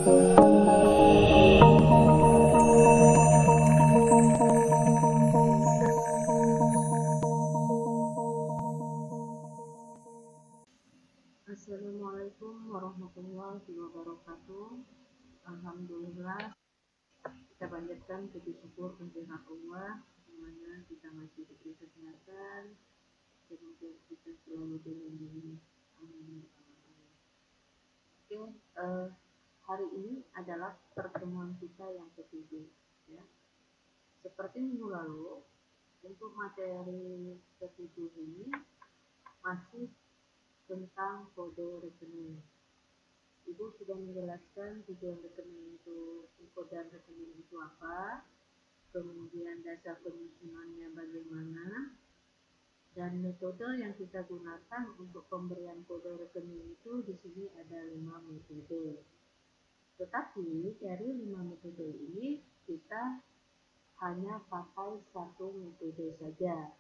Assalamualaikum warahmatullahi wabarakatuh. Alhamdulillah, kita panjatkan puji syukur kehadirat Allah, di mana kita masih diberi kesehatan, kemudian kita selalu dilindungi. Amin. Oke, hari ini adalah pertemuan kita yang ketujuh, ya. Seperti minggu lalu, untuk materi ketujuh ini masih tentang kode rekening. Ibu sudah menjelaskan tujuan rekening itu, kode rekening itu apa, kemudian dasar penyusunannya bagaimana, dan metode yang kita gunakan untuk pemberian kode rekening itu di sini ada 5 metode. Tetapi dari 5 metode ini kita hanya pakai satu metode saja.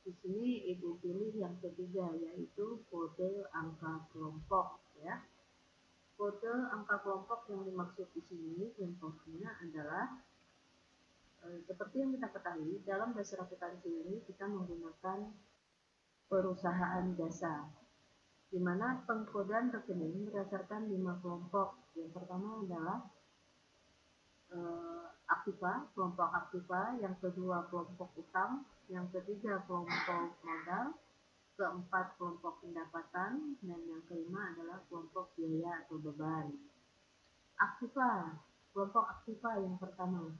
Di sini ibu pilih yang ketiga, yaitu kode angka kelompok, ya. Kode angka kelompok yang dimaksud di sini contohnya adalah seperti yang kita ketahui, dalam dasar akuntansi ini kita menggunakan perusahaan jasa, di mana pengkodean rekening berdasarkan 5 kelompok. Yang pertama adalah aktiva, kelompok aktiva, yang kedua kelompok utang, yang ketiga kelompok modal, keempat kelompok pendapatan, dan yang kelima adalah kelompok biaya atau beban. Aktiva, kelompok aktiva yang pertama.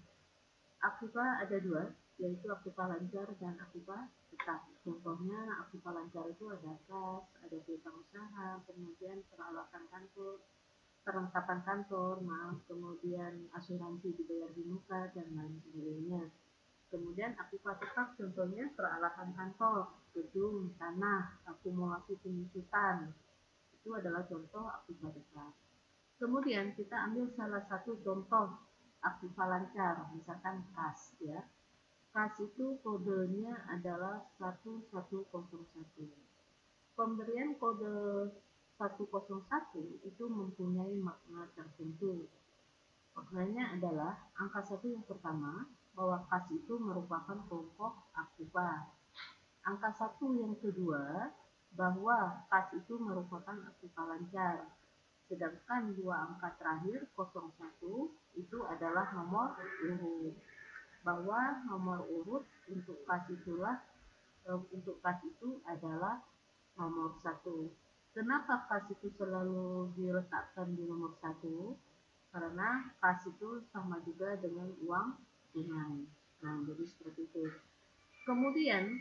Aktiva ada dua, yaitu aktiva lancar dan aktiva tetap. Contohnya aktiva lancar itu ada kas, ada piutang usaha, kemudian peralatan kantor, perlengkapan kantor, kemudian asuransi dibayar di muka, dan lain sebagainya. Kemudian aktiva tetap contohnya peralatan kantor, gedung, tanah, akumulasi penyusutan. Itu adalah contoh aktiva tetap. Kemudian kita ambil salah satu contoh aktiva lancar, misalkan kas, ya. Kas itu kodenya adalah 1101. Pemberian kode 101 itu mempunyai makna tertentu. Maknanya adalah angka 1 yang pertama, bahwa kas itu merupakan kelompok aktiva. Angka 1 yang kedua, bahwa kas itu merupakan aktiva lancar. Sedangkan dua angka terakhir 01 itu adalah nomor urut. Bahwa nomor urut untuk kas itu adalah nomor 1. Kenapa kas itu selalu diletakkan di nomor 1? Karena kas itu sama juga dengan uang tunai. Nah, jadi seperti itu. Kemudian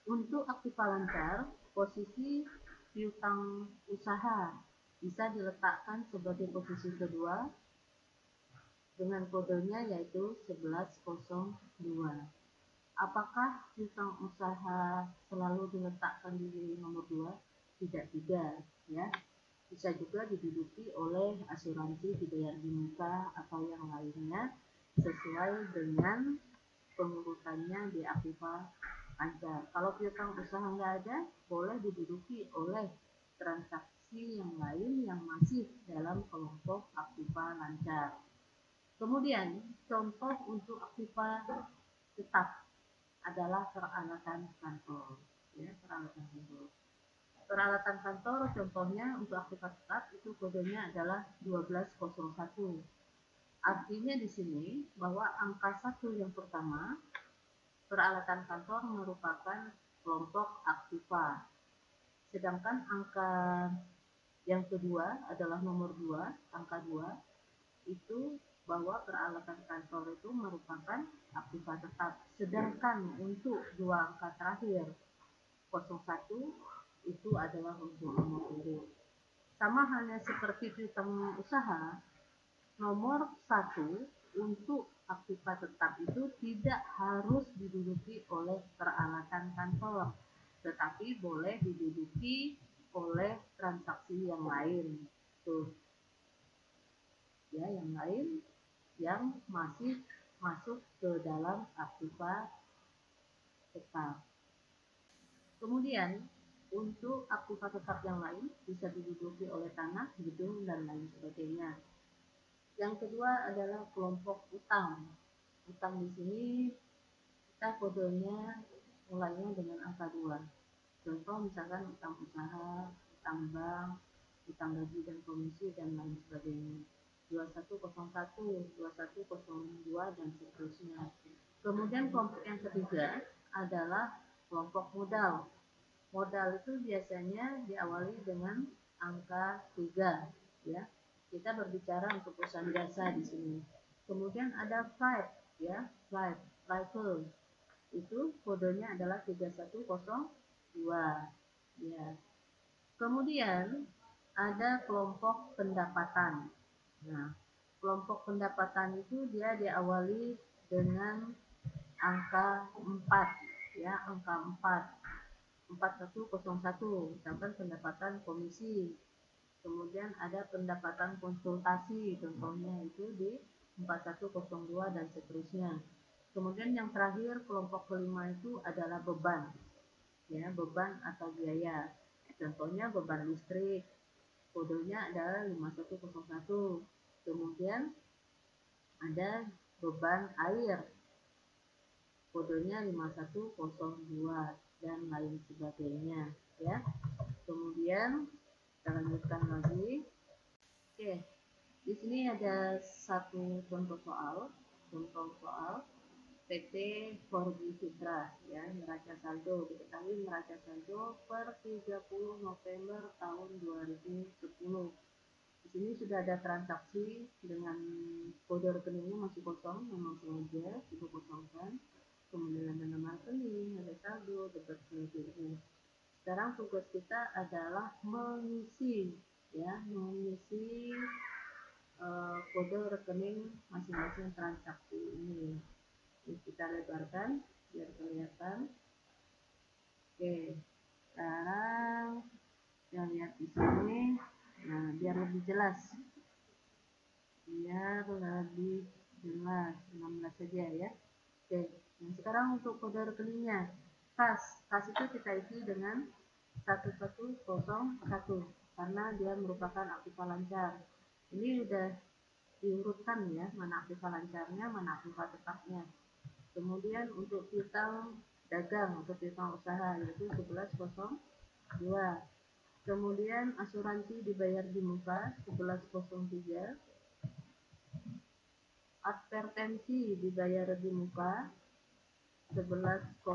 untuk aktiva lancar, posisi piutang usaha bisa diletakkan sebagai posisi kedua dengan kodenya yaitu 1102. Apakah piutang usaha selalu diletakkan di nomor 2? Tidak juga, ya. Bisa juga diduduki oleh asuransi dibayar di muka atau yang lainnya sesuai dengan pengurutannya di aktiva lancar. Kalau piutang usaha nggak ada, boleh diduduki oleh transaksi yang lain yang masih dalam kelompok aktiva lancar. Kemudian contoh untuk aktiva tetap adalah peralatan kantor, ya, peralatan kantor. Peralatan kantor contohnya untuk aktiva tetap itu kodenya adalah 1201. Artinya di sini bahwa angka 1 yang pertama, peralatan kantor merupakan kelompok aktiva. Sedangkan angka yang kedua adalah nomor 2, angka 2, itu bahwa peralatan kantor itu merupakan aktiva tetap. Sedangkan untuk dua angka terakhir 01 itu adalah untuk nomor urut. Sama halnya seperti piutang usaha, nomor 1 untuk aktiva tetap itu tidak harus diduduki oleh peralatan kantor, tetapi boleh diduduki oleh transaksi yang lain. Tuh, ya, yang lain yang masih masuk ke dalam aktiva tetap. Kemudian untuk aktiva tetap yang lain bisa diduduki oleh tanah, gedung, dan lain sebagainya. Yang kedua adalah kelompok utang. Utang di sini kita kodenya mulainya dengan angka 2. Contoh misalkan utang usaha, utang bank, utang gaji dan komisi dan lain sebagainya. 2101, 2102 dan seterusnya. Kemudian kelompok yang ketiga adalah kelompok modal. Modal itu biasanya diawali dengan angka 3, ya. Kita berbicara untuk usaha jasa di sini. Kemudian ada flight, ya, flight itu kodenya adalah 3102, ya. Kemudian ada kelompok pendapatan. Nah, kelompok pendapatan itu dia diawali dengan angka 4, ya, angka 4. 4101, misalkan pendapatan komisi. Kemudian ada pendapatan konsultasi, contohnya itu di 4102 dan seterusnya. Kemudian yang terakhir kelompok kelima itu adalah beban, ya, beban atau biaya. Contohnya beban listrik, kodenya adalah 5101. Kemudian ada beban air, kodenya 5102 dan lain sebagainya, ya. Kemudian kita lanjutkan lagi. Oke, di sini ada satu contoh soal PT Forgi Fitra, ya, neraca saldo. Diketahui neraca saldo per 30 November tahun 2010. Di sini sudah ada transaksi dengan kode rekeningnya masih kosong, memang sengaja dikosongkan. Kemudian ada nama rekening, ada saldo, debit kreditnya. Sekarang tugas kita adalah mengisi, ya, mengisi kode rekening masing-masing transaksi ini. Ini kita lebarkan biar kelihatan. Oke, sekarang kita lihat di sini. Nah, biar lebih jelas. 16 saja ya. Oke, nah sekarang untuk kode rekeningnya. Kas itu kita isi dengan 1101 karena dia merupakan aktiva lancar. Ini udah diurutkan ya, mana aktiva lancarnya, mana aktiva tetapnya. Kemudian untuk piutang dagang atau piutang usaha yaitu 1102. Kemudian asuransi dibayar di muka 1103. Advertensi dibayar di muka 1104.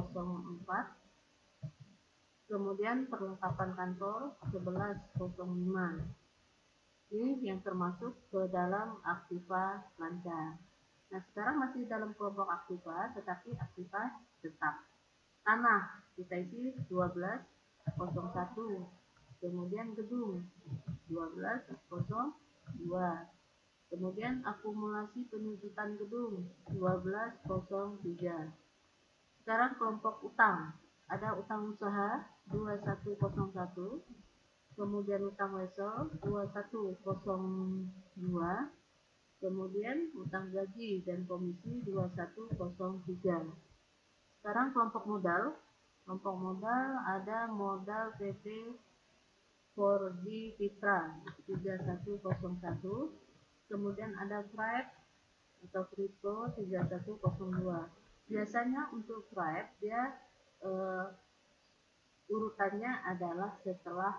Kemudian perlengkapan kantor 1105. Ini yang termasuk ke dalam aktiva lancar. Nah, sekarang masih dalam kelompok aktiva, tetapi aktiva tetap. Tanah kita isi 1201. Kemudian gedung 1202. Kemudian akumulasi penuntutan gedung 1203. Sekarang kelompok utang. Ada utang usaha 2101. Kemudian utang wesel 2102. Kemudian utang gaji dan komisi 2103. Sekarang kelompok modal. Kelompok modal ada modal PT Forgi Fitra 3101. Kemudian ada Tribe atau Crypto 3102. Biasanya untuk Tribe dia urutannya adalah setelah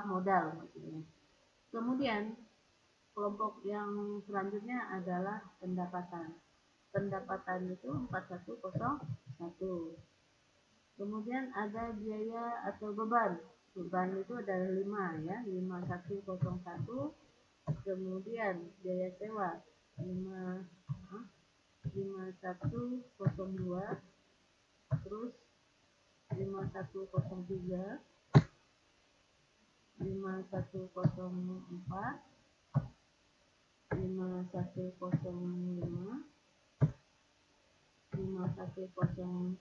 modal maksudnya. Kemudian kelompok yang selanjutnya adalah pendapatan. Pendapatan itu 4101. Kemudian ada biaya atau beban. Beban itu ada 5 ya, 5101. Kemudian biaya sewa 5102. Terus 5103, 5104, 5105, 5106,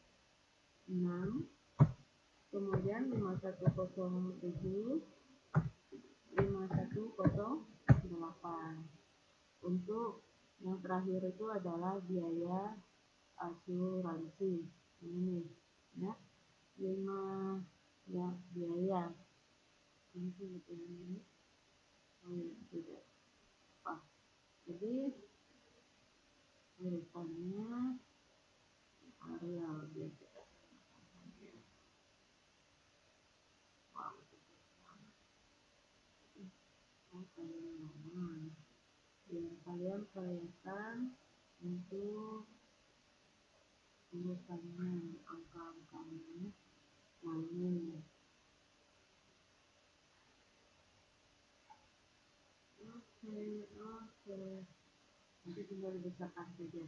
kemudian 5107, 5108. Untuk yang terakhir itu adalah biaya asuransi. Ini ya, 5 ya biaya. Ini. Oh ya, tidak. Jadi urutannya Arial gitu. Dan kalian kelihatan untuk urutannya angka-angkanya mana. Oke. Nanti tinggal dibesarkan saja.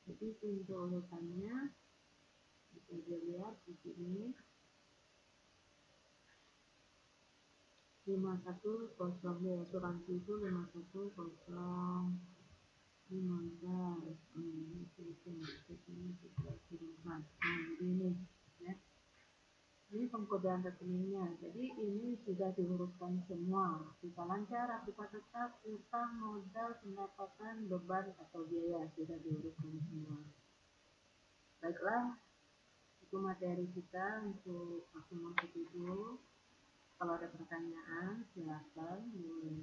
Jadi untuk urutannya bisa dilihat di sini 5100 ya, asuransi itu 5100 15 nah jadi ini ya, ini pengkodean rekeningnya. Jadi ini sudah dihurufkan semua, kita lancar, akibat tetap, utang, modal, pendapatan, beban atau biaya sudah dihurufkan semua. Baiklah, itu materi kita untuk pertemuan ke-7. Kalau ada pertanyaan silakan boleh